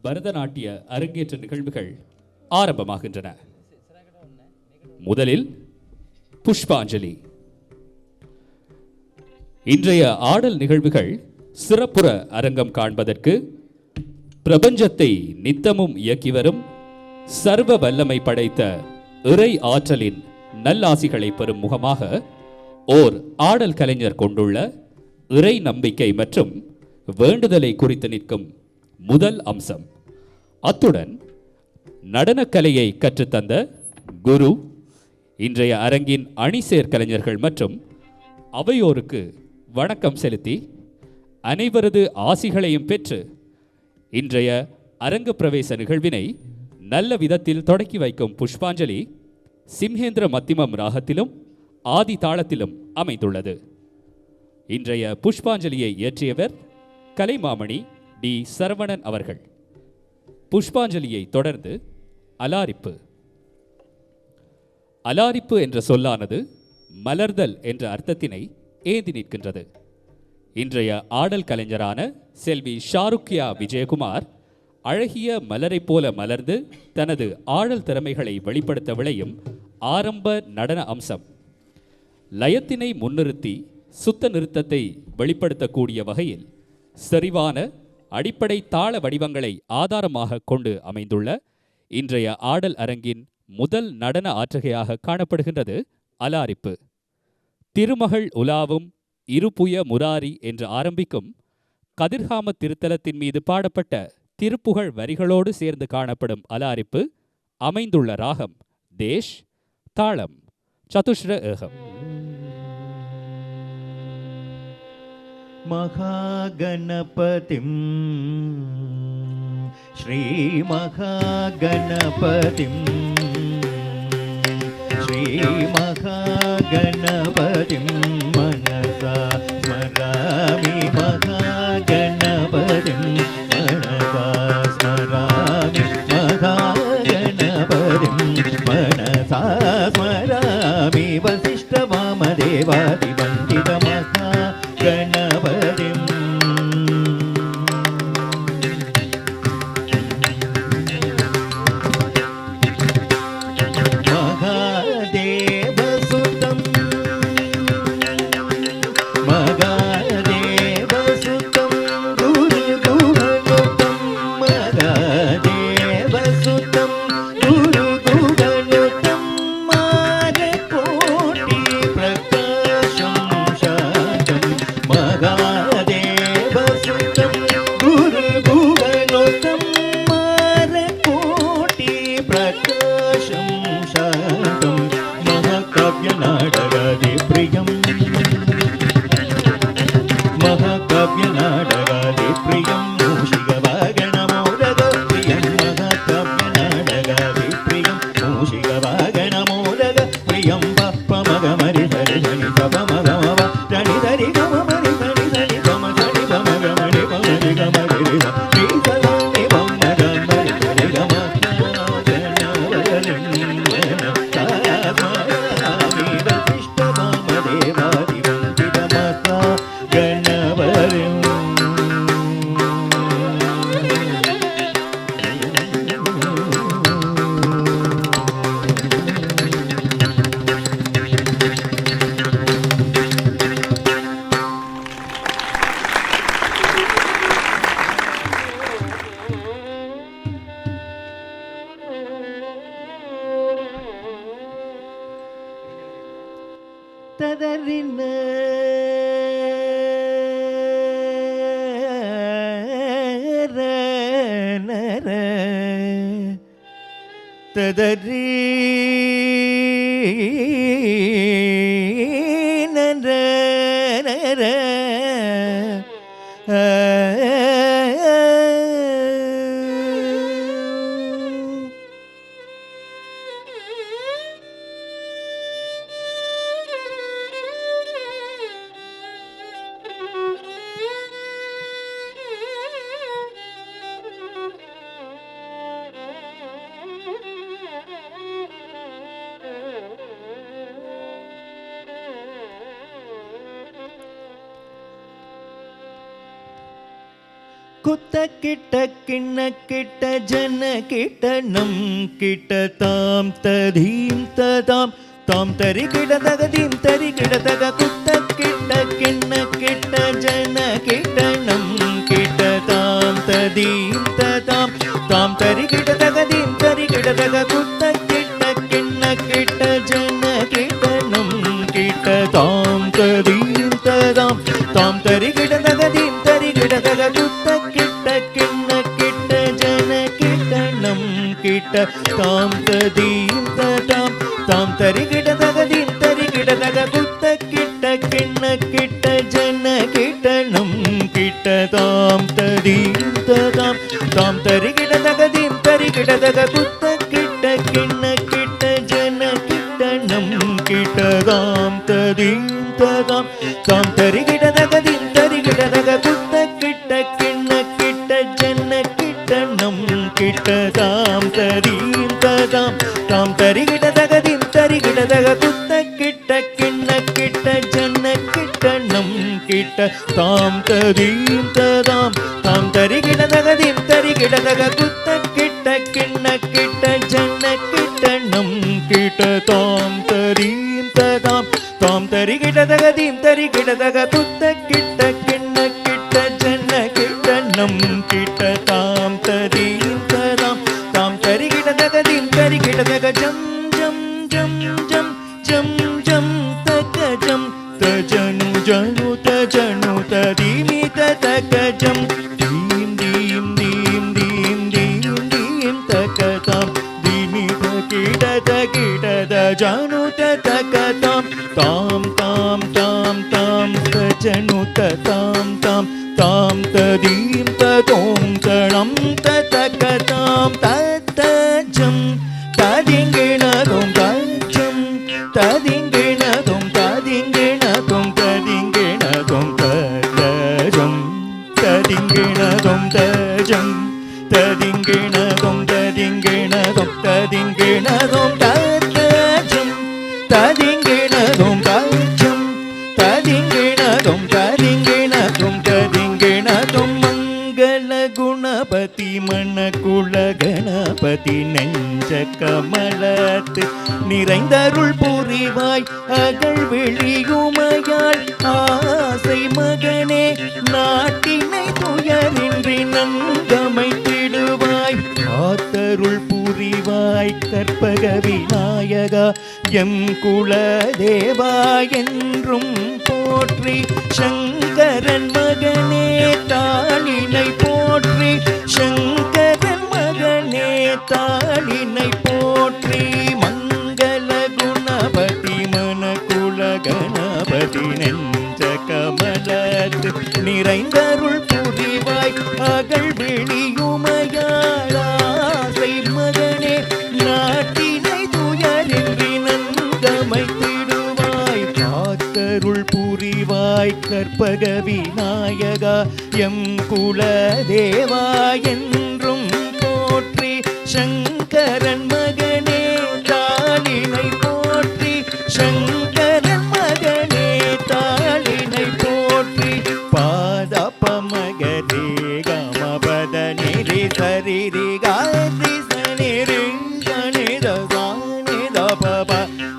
பரதநாட்டிய அரங்கேற்ற நிகழ்வுகள் ஆரம்பமாகின்றன. முதலில் புஷ்பாஞ்சலி. இன்றைய ஆடல் நிகழ்வுகள் சிறப்புற அரங்கம் காண்பதற்கு பிரபஞ்சத்தை நித்தமும் இயக்கி வரும் சர்வ வல்லமை படைத்த இறை ஆற்றலின் நல்லாசிகளை பெறும் முகமாக ஓர் ஆடல் கலைஞர் கொண்டுள்ள இறை நம்பிக்கை மற்றும் வேண்டுதலை குறித்து நிற்கும் முதல் அம்சம். அத்துடன் நடனக்கலையை கற்றுத்தந்த குரு, இன்றைய அரங்கின் அணிசேர் கலைஞர்கள் மற்றும் அவையோருக்கு வணக்கம் செலுத்தி அனைவரது ஆசிகளையும் பெற்று இன்றைய அரங்க பிரவேச நிகழ்வினை நல்ல விதத்தில் தொடக்கி வைக்கும் புஷ்பாஞ்சலி சிம்ஹேந்திர மத்திமம் ராகத்திலும் ஆதி தாளத்திலும் அமைந்துள்ளது. இன்றைய புஷ்பாஞ்சலியை இயற்றியவர் கலைமாமணி டி. சரவணன் அவர்கள். புஷ்பாஞ்சலியை தொடர்ந்து அலாரிப்பு. அலாரிப்பு என்ற சொல்லானது மலர்தல் என்ற அர்த்தத்தினை ஏந்தி நிற்கின்றது. இன்றைய ஆடல் கலைஞரான செல்வி ஷாருக்கியா விஜயகுமார் அழகிய மலரை போல மலர்ந்து தனது ஆடல் திறமைகளை வெளிப்படுத்த விளையும் ஆரம்ப நடன அம்சம். லயத்தினை முன்னிறுத்தி சுத்த நிறுத்தத்தை வெளிப்படுத்தக்கூடிய வகையில் செறிவான அடிப்படை தாள வடிவங்களை ஆதாரமாக கொண்டு அமைந்துள்ள இன்றைய ஆடல் அரங்கின் முதல் நடன ஆற்றுகையாக காணப்படுகின்றது அலாரிப்பு. திருமகள் உலாவும் இருப்புய முராரி என்று ஆரம்பிக்கும் கதிர்காம திருத்தலத்தின் மீது பாடப்பட்ட திருப்புகழ் வரிகளோடு சேர்ந்து காணப்படும் அலாரிப்பு அமைந்துள்ள ராகம் தேஷ், தாளம் சதுஸ்ர ஏகம். மகாகணபதிம் ஸ்ரீ மகாகணபதிம் ஸ்ரீ மகாகணபதிம் மனசா ஸ்மராமி மகாகணபதிம் மனசா ஸ்மராமி மகாகணபதிம் மனசா ஸ்மராமி வசிஷ்ட வாமதேவாதி வந்தித மகாகணபதிம் ததரி குத்த கிட்ட கிண்ண கிட்ட ஜன கிட்ட நம் கிட்ட தாம் ததீம் ததாம் தாம் தரி கிட தகதீம் தரி கிட தக குத்த கிட்ட கிண்ண கிட்ட ஜன கிட்ட நம் கிட்ட தாம் ததீம் ததாம் தாம் தரி கிட தகதீம் தரி கிட தக குத்த கிட்ட கிண்ண கிட்ட ஜன கிட்ட நம் கிட்ட தாம் ததீம் ததாம் தாம் தரி கிட தகதீம் தரி கிட தக குத்த கிட்ட கிண்ண கிட்ட ஜன கிட்ட நம் கிட்ட தாம் ததீம் ததாம் தாம் தரி கிட தகதீம் தரி கிட தக குத்த கிட்ட கிண்ண கிட்ட ஜன கிட்ட நம் கிட்ட தாம் ததீம் ததாம் தாம் தரி கிட தகதீம் தரி கிட தக குத்த கிட்ட கிண்ண கிட்ட ஜன கிட்ட நம் கிட்ட தாம் ததீம் ததாம் தாம் தரி கிட தகதீம் தரி கிட தக குத்த கிட்ட கிண்ண கிட்ட ஜன கிட்ட நம் கிட்ட தாம் ததீம் ததாம் தாம் தரி கிட தகதீம் தரி கிட தக குத்த கிட்ட கிண்ண கிட்ட ஜன கிட்ட நம் கிட்ட தாம் ததீம் ததாம் தாம் தரி கிட தகதீம் தரி கிட தக குத்த கிட்ட கிண்ண கிட்ட ஜன கிட்ட நம் கிட்ட தாம் ததீம் ததாம் தாம் தரி கிட தகதீம் தரி கிட தக குத்த கிட்ட கிண்ண கிட்ட ஜன கிட்ட நம் கிட்ட தாம் ததீம் ததாம் தாம் தரி கிட தகதீம் தரி கிட தக ஜம் ஜம் ஜம் ஜம் ஜம் ஜம் தக ஜம் தஜனு ஜனு தஜனு ததீமி தக ஜம் தீம் தீம் தீம் தீம் தீம் தீம் தக தாம் தீமி தகிட தகிட தஜனு தக தாம் தாம் தாம் தாம் தாம் தஜனு தாம் தாம் தாம் ததீம் ததோம் தணம் தக தாம் தஜம் ததிங்கிணதும் தஜம் ததிங்கிணதும் ததிங்கிணதும் ததிங்கிணதும் தஜம் ததிங்கிணதும் தஜம் ததிங்கிணதும் ததிங்கிணதும் ததிங்கிணதும் தஜம் ததிங்கிணதும் தஜம் ததிங்கிணதும் ததிங்கிணதும் ததிங்கிணதும் மங்கள குணபதி மணக்குள கணபதி நெஞ்ச கமலத்து நிறைந்தருள் புரிவாய் அகழ் வெளியுமையாள் ஆசை மகனே நாட்டினை துயரின்றி நன்கமைத்திடுவாய் காத்தருள் புரிவாய் கற்பக விநாயகா எம் குல தேவா என்றும் போற்றி சங்கரன் மகனே தாளினை போற்றி சங்கரன் மகனே தாளினை போற்றி மங்கள குணபதி மணக்குள கணபதி நெஞ்ச கமலத்து நிறைந்தருள் புரிவாய் அகழ் வெளியுமையாளாசை மகனே நாட்டினை துயரின்றி நன்கமைத்திடுவாய் காத்தருள் புரிவாய் கற்பக விநாயகா எம் குல தேவா என்றும் போற்றி சங்கரன் மகனே தாளினை போற்றி சங்கரன் மகனே தாளினை போற்றி பாதப மகரே கமபத நிரி சரிரி காரி சனிரி கணித சானித பப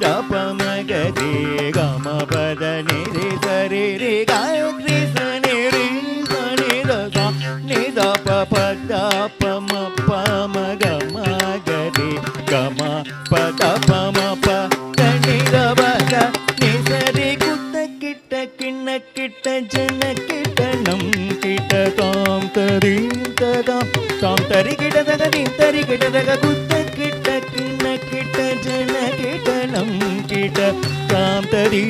தப மகரே கமபத நிரி சரிரி காரி சனிரி கணித சானித பப தப மப மக மகரே கம பத பம ப கணித பத நிசரி குத்த கிட்ட கிண்ண கிட்ட ஜன கிட்ட நம் கிட்ட தாம் தரீம் ததாம் தாம் தரி கிட தகதீம் தரி கிட தக குத்த கிட்ட கிண்ண கிட்ட ஜன கிட்ட நம் கிட்ட தாம் தரீ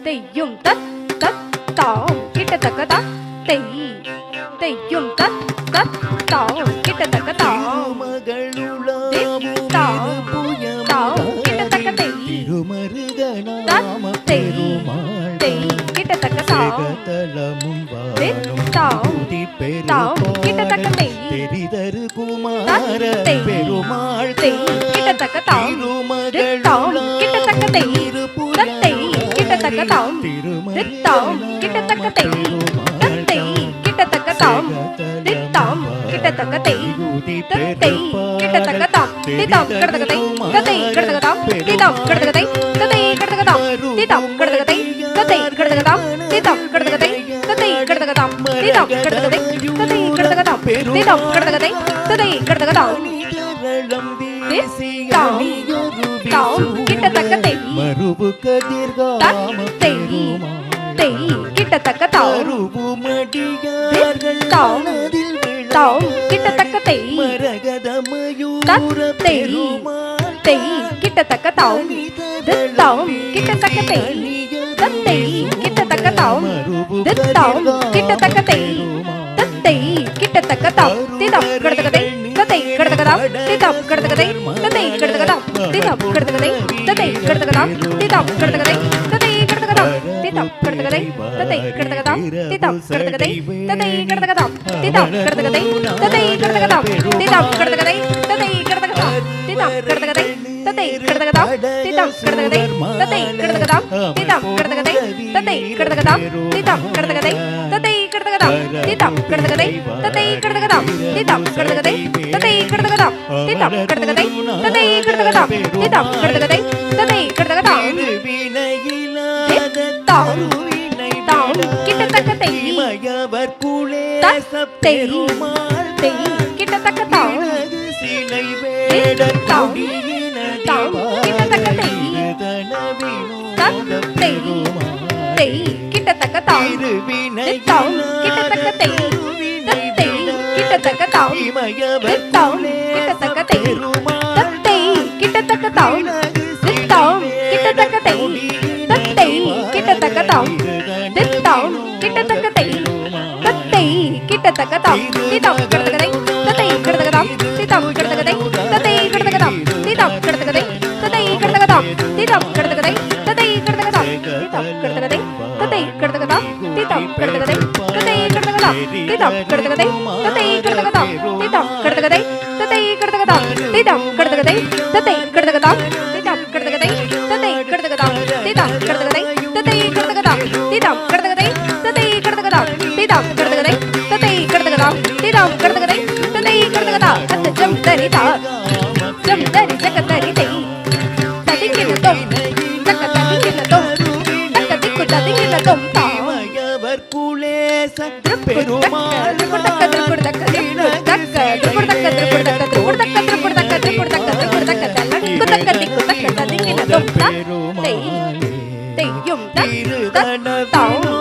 தெய்யும் தத் தத் தாம் கிட்ட தக்கதா தெய் தெய்யும் தத் தத் குமார பெருமாள் கிட்டத்தக்க தாம் தாம் கிட்டத்தக்க தை தத்தை கிட்டத்தக்க தாம் தாம் கிட்டத்தக்க தை தத்தை கிட்டத்தக்க தாம் தாம் கிட்டத்தக்க தை தத்தை கிட்டத்தக்க தாம் தாம் கிட்டத்தக்க தை தத்தை கிட்டத்தக்க தாம் தாம் கிட்டத்தக்க தை தத்தை கிட்டத்தக்க தாம் தாம் கிட்டத்தக்க தை தத்தை கிட்டத்தக்க தாம் தாம் கிட்டத்தக்க தை தத்தை கிட்டத்தக்க தாம் தாம் கிட்டத்தக்க தை தத்தை கிட்டத்தக்க தாம் தாம் கிட்டத்தக்க தை தத்தை கிட்டத்தக்க தாம் தாம் கிட்டத்தக்க தை மறுபு கதிர்காம தை கிட்டத்தக்க தாம் தாம் தாம் கிட்டத்தக்க தை தத்தை தை கிட்டத்தக்க தாம் தாம் கிட்டத்தக்க தை தத்தை கிட்டத்தக்க தாம் தாம் கிட்டத்தக்க தை தத்தை கிட்டத்தக்க தாம் தாம் கிட்டத்தக்க தை தத்தை கிட்டத்தக்க தாம் தாம் கிட்டத்தக்க தை தத்தை கிட்டத்தக்க தாம் தாம் கிட்டத்தக்க தை தத்தை கிட்டத்தக்க தாம் தாம் கிட்டத்தக்க தை தத்தை கிட்டத்தக்க தாம் தாம் கிட்டத்தக்க தை தத்தை கிட்டத்தக்க தாம் தாம் கிட்டத்தக்க தை தத்தை கிட்டத்தக்க தாம் தாம் கிட்டத்தக்க தை தத்தை கிட்டத்தக்க தாம் தாம் கிட்டத்தக்க தை தத்தை கிட்டத்தக்க தாம் தாம் கிட்டத்தக்க தை தத்தை கிட்டத்தக்க தாம் தாம் கிட்டத்தக்க தை தத்தை கிட்டத்தக்க தாம் தாம் கிட்டத்தக்க தை தத்தை கிட்டத்தக்க தாம் தாம் கிட்டத்தக்க தை தத்தை கிட்டத்தக்க தாம் தாம் கிட்டத்தக்க தை தத்தை கிட்டத்தக்க தாம் தாம் கிட்டத்தக்க தை தத்தை கிட்டத்தக்க தாம் தாம் கிட்டத்தக்க தை தத்தை கிட்டத்தக்க தாம் தாம் கிட்டத்தக்க தை தத்தை கிட்டத்தக்க தாம் தாம் தாம் கிட்டத்தக்க தை மயவர் குலே தத்தை தை கிட்டத்தக்க தாம் தாம் தாம் கிட்டத்தக்க தை தத்தை தை கிட்டத்தக்க தாம் தாம் கிட்டத்தக்க தை தத்தை கிட்டத்தக்க தாம் தாம் கிட்டத்தக்க தை தத்தை கிட்டத்தக்க தாம் தாம் கிட்டத்தக்க தை தத்தை கிட்டத்தக்க தாம் தாம் கிட்டத்தக்க தை தத்தை கிட்டத்தக்க தாம் தாம் கிட்டத்தக்க தை தத்தை கிட்டத்தக்க தாம் தாம் கிட்டத்தக்க தை தத்தை கிட்டத்தக்க தாம் தாம் கிட்டத்தக்க தை தத்தை கிட்டத்தக்க தாம் தாம் கிட்டத்தக்க தை தத்தை கிட்டத்தக்க தாம் தாம் கிட்டத்தக்க தை தத்தை கிட்டத்தக்க தாம் தாம் கிட்டத்தக்க தை தத்தை கிட்டத்தக்க தாம் தாம் கிட்டத்தக்க தை தத்தை கிட்டத்தக்க தாம் தாம் கிட்டத்தக்க தை தத்தை கிட்டத்தக்க தாம் தாம் கிட்டத்தக்க தை தத்தை கிட்டத்தக்க தாம் தாம் கிட்டத்தக்க தை தத்தை கிட்டத்தக்க தாம் தாம் கிட்டத்தக்க தை தத்தை கிட்டத்தக்க தாம் தாம் கிட்டத்தக்க தை தத்தை கிட்டத்தக்க தாம் தாம் கிட்டத்தக்க தை தத்தை கிட்டத்தக்க தாம் தாம் கிட்டத்தக்க தை தத்தை கிட்டத்தக்க தாம் அத்த ஜம் தரி தா ஜம் தரி ஜக தரி தை ததிங்கின தொம் தக்க ததிங்கின தொம் தக்க திக்கு ததிங்கின தொம் தா மயவர் குலே பெருமாள் தையும்